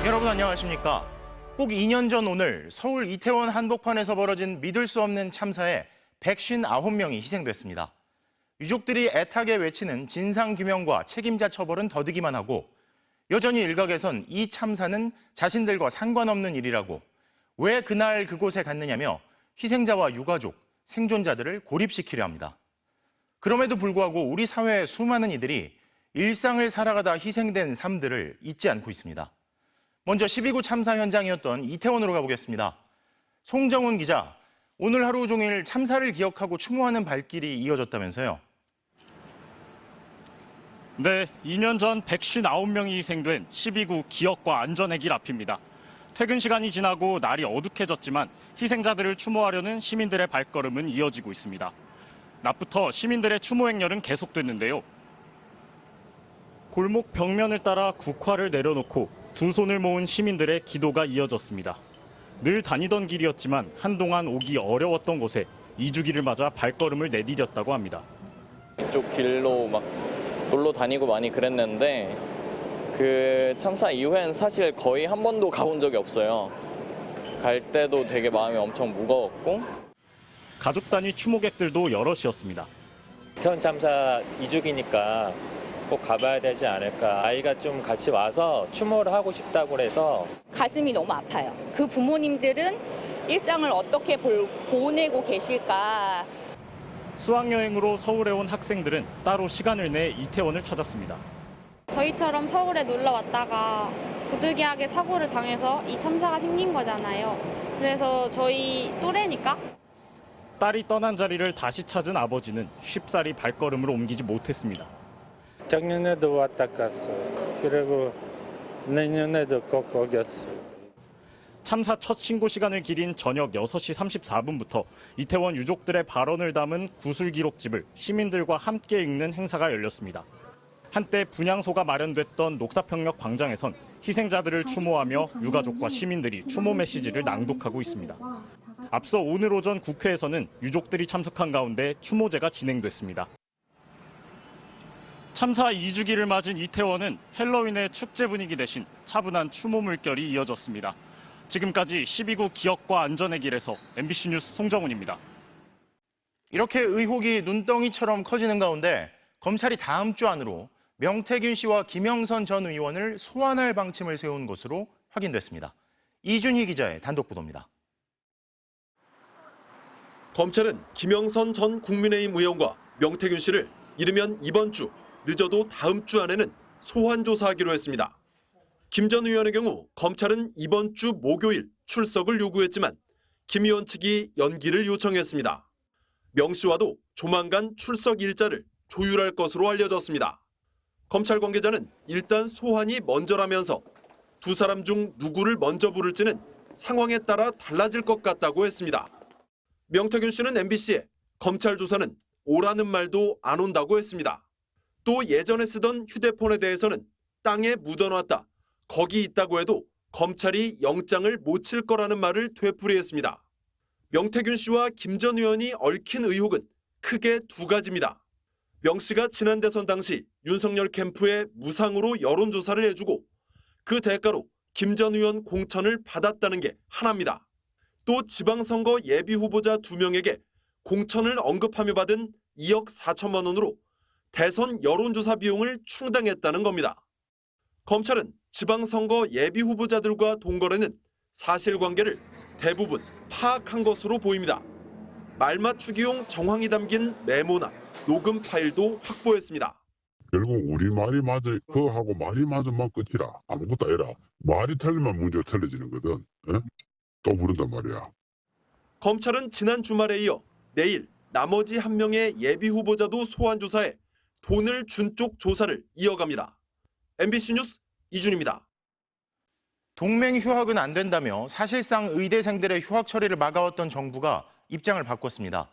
여러분 안녕하십니까? 꼭 2년 전 오늘 서울 이태원 한복판에서 벌어진 믿을 수 없는 참사에 159명이 희생됐습니다. 유족들이 애타게 외치는 진상규명과 책임자 처벌은 더디기만 하고 여전히 일각에선 이 참사는 자신들과 상관없는 일이라고 왜 그날 그곳에 갔느냐며 희생자와 유가족, 생존자들을 고립시키려 합니다. 그럼에도 불구하고 우리 사회의 수많은 이들이 일상을 살아가다 희생된 삶들을 잊지 않고 있습니다. 먼저 12구 참사 현장이었던 이태원으로 가보겠습니다. 송정훈 기자, 오늘 하루 종일 참사를 기억하고 추모하는 발길이 이어졌다면서요? 네, 2년 전 159명이 희생된 12구 기억과 안전의 길 앞입니다. 퇴근 시간이 지나고 날이 어둑해졌지만 희생자들을 추모하려는 시민들의 발걸음은 이어지고 있습니다. 낮부터 시민들의 추모 행렬은 계속됐는데요. 골목 벽면을 따라 국화를 내려놓고 두 손을 모은 시민들의 기도가 이어졌습니다. 늘 다니던 길이었지만 한동안 오기 어려웠던 곳에 2주기를 맞아 발걸음을 내디뎠다고 합니다. 이쪽 길로 막 놀러 다니고 많이 그랬는데 그 참사 이후엔 사실 거의 한 번도 가본 적이 없어요. 갈 때도 되게 마음이 엄청 무거웠고. 가족 단위 추모객들도 여럿이었습니다. 이태원 참사 2주기니까 꼭 가봐야 되지 않을까. 아이가 좀 같이 와서 추모를 하고 싶다고 해서 가슴이 너무 아파요. 그 부모님들은 일상을 어떻게 보내고 계실까. 수학여행으로 서울에 온 학생들은 따로 시간을 내 이태원을 찾았습니다. 저희처럼 서울에 놀러 왔다가 부득이하게 사고를 당해서 이 참사가 생긴 거잖아요. 그래서 저희 또래니까. 딸이 떠난 자리를 다시 찾은 아버지는 쉽사리 발걸음을 옮기지 못했습니다. 작년에도 왔다 갔어요. 그리고 내년에도 꼭 오겠어요. 참사 첫 신고 시간을 기린 저녁 6시 34분부터 이태원 유족들의 발언을 담은 구술 기록집을 시민들과 함께 읽는 행사가 열렸습니다. 한때 분향소가 마련됐던 녹사평역 광장에선 희생자들을 추모하며 유가족과 시민들이 추모 메시지를 낭독하고 있습니다. 앞서 오늘 오전 국회에서는 유족들이 참석한 가운데 추모제가 진행됐습니다. 참사 2주기를 맞은 이태원은 헬로윈의 축제 분위기 대신 차분한 추모 물결이 이어졌습니다. 지금까지 12구 기억과 안전의 길에서 MBC 뉴스 송정훈입니다. 이렇게 의혹이 눈덩이처럼 커지는 가운데 검찰이 다음 주 안으로 명태균 씨와 김영선 전 의원을 소환할 방침을 세운 것으로 확인됐습니다. 이준희 기자의 단독 보도입니다. 검찰은 김영선 전 국민의힘 의원과 명태균 씨를 이르면 이번 주, 늦어도 다음 주 안에는 소환 조사하기로 했습니다. 김 전 의원의 경우 검찰은 이번 주 목요일 출석을 요구했지만 김 의원 측이 연기를 요청했습니다. 명 씨와도 조만간 출석 일자를 조율할 것으로 알려졌습니다. 검찰 관계자는 일단 소환이 먼저라면서 두 사람 중 누구를 먼저 부를지는 상황에 따라 달라질 것 같다고 했습니다. 명태균 씨는 MBC에 검찰 조사는 오라는 말도 안 온다고 했습니다. 또 예전에 쓰던 휴대폰에 대해서는 땅에 묻어놨다, 거기 있다고 해도 검찰이 영장을 못 칠 거라는 말을 되풀이했습니다. 명태균 씨와 김 전 의원이 얽힌 의혹은 크게 두 가지입니다. 명 씨가 지난 대선 당시 윤석열 캠프에 무상으로 여론조사를 해주고 그 대가로 김 전 의원 공천을 받았다는 게 하나입니다. 또 지방선거 예비후보자 2명에게 공천을 언급하며 받은 2억 4천만 원으로 대선 여론조사 비용을 충당했다는 겁니다. 검찰은 지방선거 예비후보자들과 동거래는 사실관계를 대부분 파악한 것으로 보입니다. 말맞추기용 정황이 담긴 메모나 녹음 파일도 확보했습니다. 결국 우리 말이 맞아, 그하고 말이 맞으면 끝이라. 아무것도 아니라. 말이 틀리면 문제가 틀려지는 거든. 에? 또 부른단 말이야. 검찰은 지난 주말에 이어 내일 나머지 한 명의 예비후보자도 소환 조사해 돈을 준 쪽 조사를 이어갑니다. MBC 뉴스 이준입니다. 동맹 휴학은 안 된다며 사실상 의대생들의 휴학 처리를 막아왔던 정부가 입장을 바꿨습니다.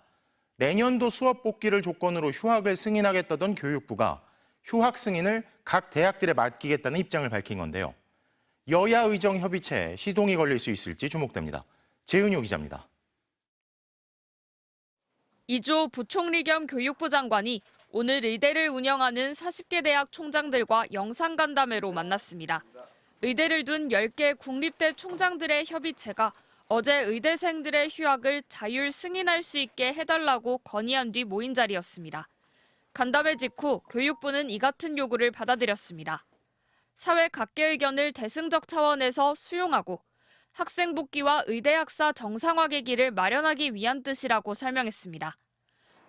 내년도 수업 복귀를 조건으로 휴학을 승인하겠다던 교육부가 휴학 승인을 각 대학들에 맡기겠다는 입장을 밝힌 건데요. 여야 의정 협의체에 시동이 걸릴 수 있을지 주목됩니다. 재은효 기자입니다. 이주호 부총리 겸 교육부 장관이 오늘 의대를 운영하는 40개 대학 총장들과 영상간담회로 만났습니다. 의대를 둔 10개 국립대 총장들의 협의체가 어제 의대생들의 휴학을 자율 승인할 수 있게 해달라고 건의한 뒤 모인 자리였습니다. 간담회 직후 교육부는 이 같은 요구를 받아들였습니다. 사회 각계 의견을 대승적 차원에서 수용하고 학생 복귀와 의대 학사 정상화의 길을 마련하기 위한 뜻이라고 설명했습니다.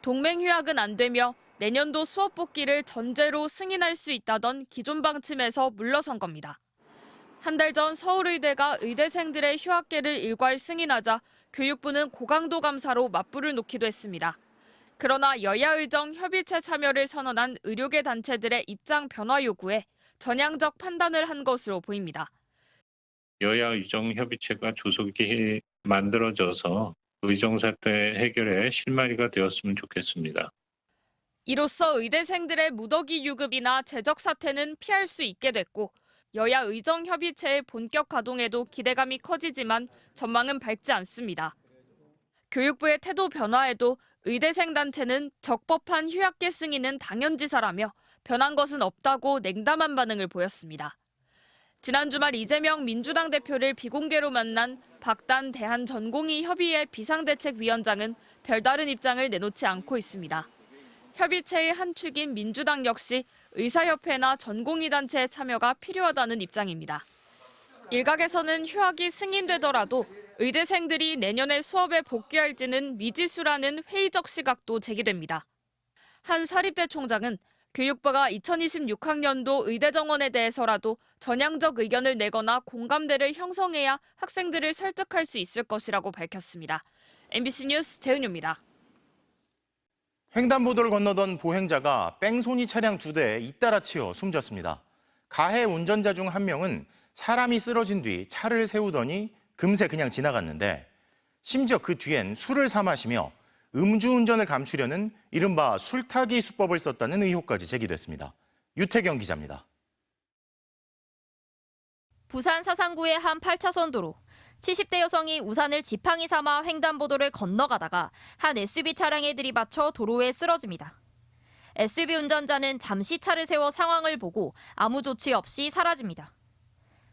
동맹 휴학은 안 되며 내년도 수업 복귀를 전제로 승인할 수 있다던 기존 방침에서 물러선 겁니다. 한 달 전 서울의대가 의대생들의 휴학계를 일괄 승인하자 교육부는 고강도 감사로 맞불을 놓기도 했습니다. 그러나 여야 의정 협의체 참여를 선언한 의료계 단체들의 입장 변화 요구에 전향적 판단을 한 것으로 보입니다. 여야 의정 협의체가 조속히 만들어져서 의정사태 해결에 실마리가 되었으면 좋겠습니다. 이로써 의대생들의 무더기 유급이나 재적 사태는 피할 수 있게 됐고 여야 의정 협의체의 본격 가동에도 기대감이 커지지만 전망은 밝지 않습니다. 교육부의 태도 변화에도 의대생 단체는 적법한 휴학계 승인은 당연지사라며 변한 것은 없다고 냉담한 반응을 보였습니다. 지난 주말 이재명 민주당 대표를 비공개로 만난 박단 대한전공의협의회 비상대책위원장은 별다른 입장을 내놓지 않고 있습니다. 협의체의 한 축인 민주당 역시 의사협회나 전공의 단체의 참여가 필요하다는 입장입니다. 일각에서는 휴학이 승인되더라도 의대생들이 내년에 수업에 복귀할지는 미지수라는 회의적 시각도 제기됩니다. 한 사립대 총장은 교육부가 2026학년도 의대 정원에 대해서라도 전향적 의견을 내거나 공감대를 형성해야 학생들을 설득할 수 있을 것이라고 밝혔습니다. MBC 뉴스 재은유입니다. 횡단보도를 건너던 보행자가 뺑소니 차량 2대에 잇따라 치여 숨졌습니다. 가해 운전자 중 한 명은 사람이 쓰러진 뒤 차를 세우더니 금세 그냥 지나갔는데 심지어 그 뒤엔 술을 사 마시며 음주운전을 감추려는 이른바 술타기 수법을 썼다는 의혹까지 제기됐습니다. 유태경 기자입니다. 부산 사상구의 한 8차선 도로. 70대 여성이 우산을 지팡이 삼아 횡단보도를 건너가다가 한 SUV 차량에 들이받쳐 도로에 쓰러집니다. SUV 운전자는 잠시 차를 세워 상황을 보고 아무 조치 없이 사라집니다.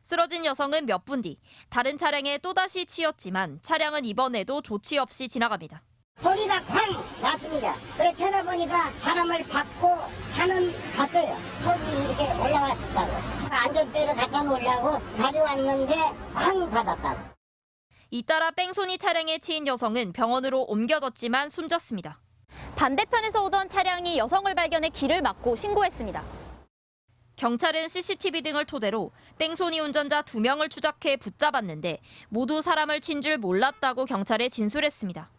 쓰러진 여성은 몇 분 뒤 다른 차량에 또다시 치였지만 차량은 이번에도 조치 없이 지나갑니다. 소리가 쾅 났습니다. 그래 쳐다보니까 사람을 받고 차는 갔어요. 속이 이렇게 올라왔었다고. 안전대를 갖다 놓으려고 가져왔는데 쾅 받았다고. 잇따라 뺑소니 차량에 치인 여성은 병원으로 옮겨졌지만 숨졌습니다. 반대편에서 오던 차량이 여성을 발견해 길을 막고 신고했습니다. 경찰은 CCTV 등을 토대로 뺑소니 운전자 2명을 추적해 붙잡았는데 모두 사람을 친 줄 몰랐다고 경찰에 진술했습니다.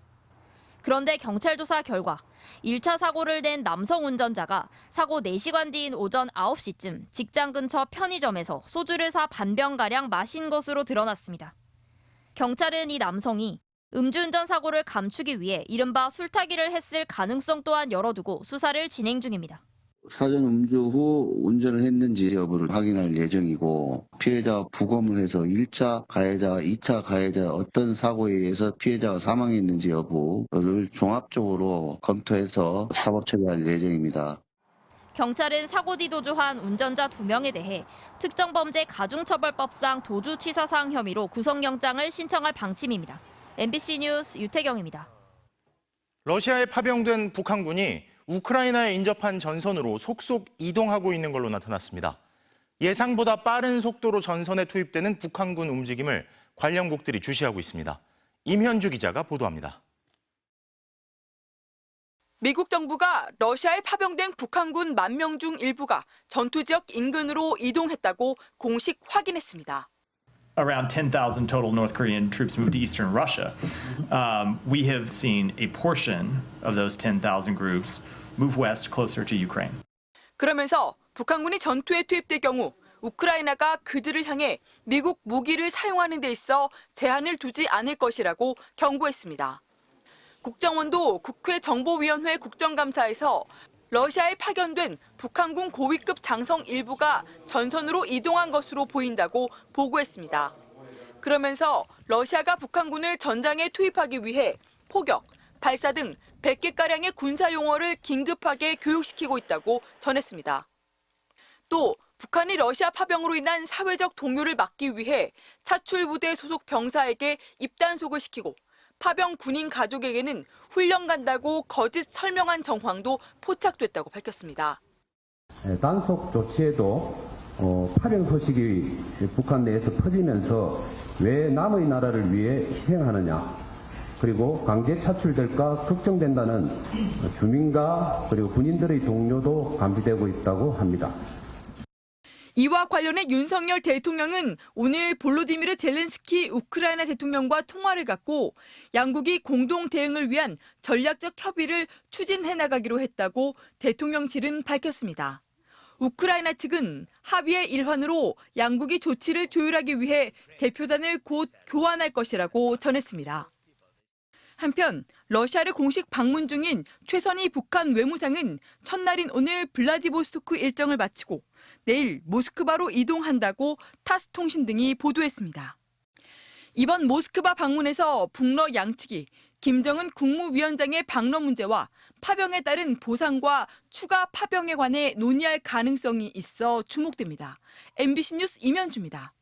그런데 경찰 조사 결과 1차 사고를 낸 남성 운전자가 사고 4시간 뒤인 오전 9시쯤 직장 근처 편의점에서 소주를 사 반병가량 마신 것으로 드러났습니다. 경찰은 이 남성이 음주운전 사고를 감추기 위해 이른바 술타기를 했을 가능성 또한 열어두고 수사를 진행 중입니다. 사전 음주 후 운전을 했는지 여부를 확인할 예정이고 피해자와 부검을 해서 1차 가해자와 2차 가해자 어떤 사고에 의해서 피해자가 사망했는지 여부를 종합적으로 검토해서 사법 처리할 예정입니다. 경찰은 사고 뒤 도주한 운전자 2명에 대해 특정범죄 가중처벌법상 도주치사상 혐의로 구속영장을 신청할 방침입니다. MBC 뉴스 유태경입니다. 러시아에 파병된 북한군이 우크라이나에 인접한 전선으로 속속 이동하고 있는 걸로 나타났습니다. 예상보다 빠른 속도로 전선에 투입되는 북한군 움직임을 관련국들이 주시하고 있습니다. 임현주 기자가 보도합니다. 미국 정부가 러시아에 파병된 북한군 10,000명 중 일부가 전투 지역 인근으로 이동했다고 공식 확인했습니다. Around 10,000 total North Korean troops moved to eastern Russia. We have seen a portion of those 10,000 groups move west closer to Ukraine. 그러면서 북한군이 전투에 투입될 경우 우크라이나가 그들을 향해 미국 무기를 사용하는 데 있어 제한을 두지 않을 것이라고 경고했습니다. 국정원도 국회 정보위원회 국정감사에서 러시아에 파견된 북한군 고위급 장성 일부가 전선으로 이동한 것으로 보인다고 보고했습니다. 그러면서 러시아가 북한군을 전장에 투입하기 위해 포격, 발사 등 100개가량의 군사 용어를 긴급하게 교육시키고 있다고 전했습니다. 또 북한이 러시아 파병으로 인한 사회적 동요를 막기 위해 차출부대 소속 병사에게 입단속을 시키고 파병 군인 가족에게는 훈련 간다고 거짓 설명한 정황도 포착됐다고 밝혔습니다. 단속 조치에도 파병 소식이 북한 내에서 퍼지면서 왜 남의 나라를 위해 희생하느냐, 그리고 강제 차출될까 걱정된다는 주민과 그리고 군인들의 동료도 감지되고 있다고 합니다. 이와 관련해 윤석열 대통령은 오늘 볼로디미르 젤렌스키 우크라이나 대통령과 통화를 갖고 양국이 공동 대응을 위한 전략적 협의를 추진해 나가기로 했다고 대통령실은 밝혔습니다. 우크라이나 측은 합의의 일환으로 양국이 조치를 조율하기 위해 대표단을 곧 교환할 것이라고 전했습니다. 한편 러시아를 공식 방문 중인 최선희 북한 외무상은 첫날인 오늘 블라디보스토크 일정을 마치고 내일 모스크바로 이동한다고 타스 통신 등이 보도했습니다. 이번 모스크바 방문에서 북러 양측이 김정은 국무위원장의 방러 문제와 파병에 따른 보상과 추가 파병에 관해 논의할 가능성이 있어 주목됩니다. MBC 뉴스 임현주입니다.